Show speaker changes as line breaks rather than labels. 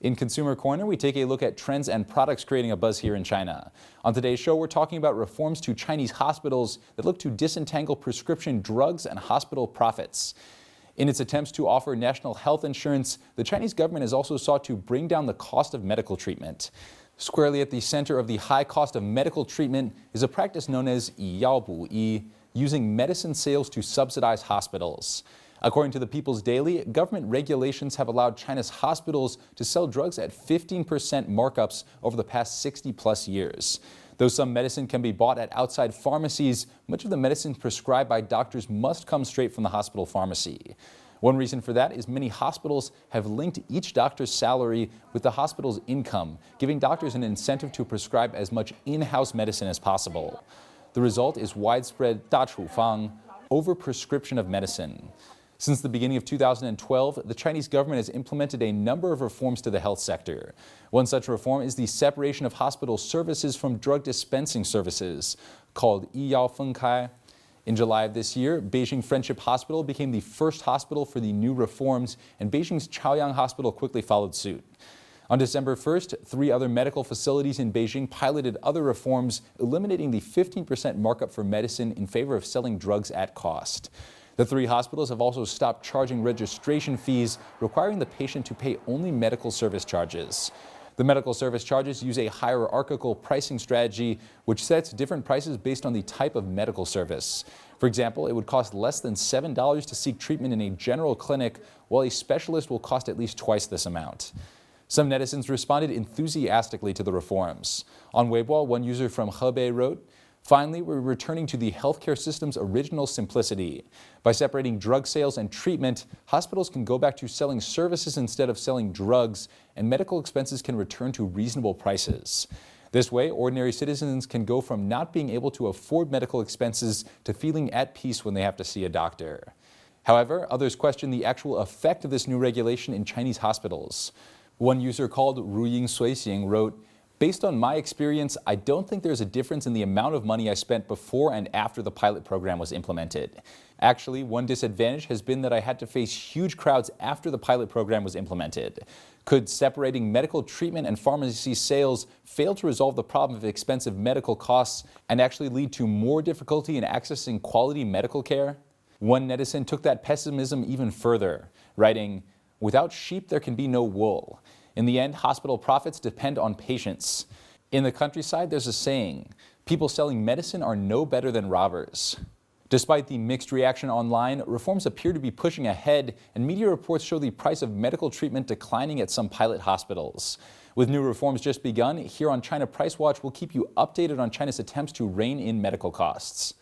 In Consumer Corner, we take a look at trends and products creating a buzz here in China. On today's show, we're talking about reforms to Chinese hospitals that look to disentangle prescription drugs and hospital profits. In its attempts to offer national health insurance, the Chinese government has also sought to bring down the cost of medical treatment. Squarely at the center of the high cost of medical treatment is a practice known as 以药补医, using medicine sales to subsidize hospitals. According to the People's Daily, government regulations have allowed China's hospitals to sell drugs at 15% markups over the past 60-plus years. Though some medicine can be bought at outside pharmacies, much of the medicine prescribed by doctors must come straight from the hospital pharmacy. One reason for that is many hospitals have linked each doctor's salary with the hospital's income, giving doctors an incentive to prescribe as much in-house medicine as possible. The result is widespread 大处方, overprescription of medicine. Since the beginning of 2012, the Chinese government has implemented a number of reforms to the health sector. One such reform is the separation of hospital services from drug dispensing services, called 医药分开. In July of this year, Beijing Friendship Hospital became the first hospital for the new reforms, and Beijing's Chaoyang Hospital quickly followed suit. On December 1st, 3 other medical facilities in Beijing piloted other reforms, eliminating the 15% markup for medicine in favor of selling drugs at cost. The 3 hospitals have also stopped charging registration fees, requiring the patient to pay only medical service charges. The medical service charges use a hierarchical pricing strategy, which sets different prices based on the type of medical service. For example, it would cost less than $7 to seek treatment in a general clinic, while a specialist will cost at least twice this amount. Some netizens responded enthusiastically to the reforms. On Weibo, one user from Hebei wrote, "Finally, we're returning to the healthcare system's original simplicity. By separating drug sales and treatment, hospitals can go back to selling services instead of selling drugs, and medical expenses can return to reasonable prices. This way, ordinary citizens can go from not being able to afford medical expenses to feeling at peace when they have to see a doctor." However, others question the actual effect of this new regulation in Chinese hospitals. One user called Ruying Suixing wrote, "Based on my experience, I don't think there's a difference in the amount of money I spent before and after the pilot program was implemented. Actually, one disadvantage has been that I had to face huge crowds after the pilot program was implemented. Could separating medical treatment and pharmacy sales fail to resolve the problem of expensive medical costs and actually lead to more difficulty in accessing quality medical care?" One netizen took that pessimism even further, writing, "Without sheep, there can be no wool. In the end, hospital profits depend on patients. In the countryside, there's a saying, people selling medicine are no better than robbers." Despite the mixed reaction online, reforms appear to be pushing ahead, and media reports show the price of medical treatment declining at some pilot hospitals. With new reforms just begun, here on China Price Watch, we'll keep you updated on China's attempts to rein in medical costs.